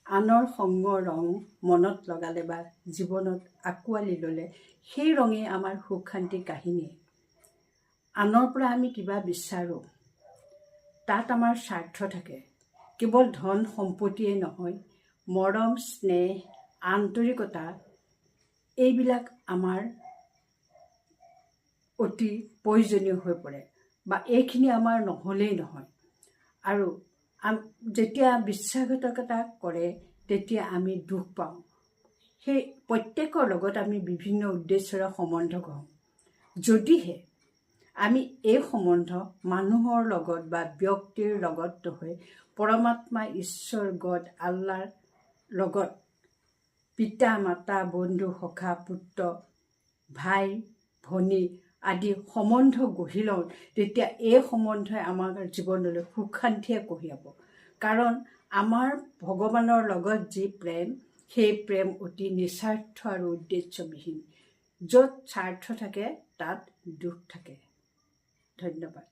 আনৰ সংগ ৰং মনত লগালে বা জীৱনত আঁকোৱালি ল'লে সেই ৰঙেই আমাৰ সুখ শান্তিৰ কাহিনী। আনৰ পৰা আমি কিবা বিচাৰোঁ, তাত আমাৰ স্বাৰ্থ থাকে। কেৱল ধন সম্পত্তিয়ে নহয়, মৰম, স্নেহ, আন্তৰিকতা এইবিলাক আমাৰ অতি প্ৰয়োজনীয় হৈ পৰে বা এইখিনি আমাৰ নহ'লেই নহয়। আৰু যেতিয়া বিশ্বাসঘাতকতা কৰে তেতিয়া আমি দুখ পাওঁ। সেই প্ৰত্যেকৰ লগত আমি বিভিন্ন উদ্দেশ্যৰে সম্বন্ধ গঢ়োঁ। যদিহে আমি এই সম্বন্ধ মানুহৰ লগত বা ব্যক্তিৰ লগত নহয়, পৰমাত্মা ঈশ্বৰ গড আল্লাৰ লগত, পিতা মাতা বন্ধু সখা পুত্ৰ ভাই ভনী আদি সম্বন্ধ গঢ়ি লওঁ, তেতিয়া এই সম্বন্ধই আমাৰ জীৱনলৈ সুখ শান্তিয়ে কঢ়িয়াব। কাৰণ আমাৰ ভগৱানৰ লগত যি প্ৰেম, সেই প্ৰেম অতি নিস্বাৰ্থ আৰু উদ্দেশ্যবিহীন। য'ত স্বাৰ্থ থাকে তাত দুখ থাকে। ধন্যবাদ।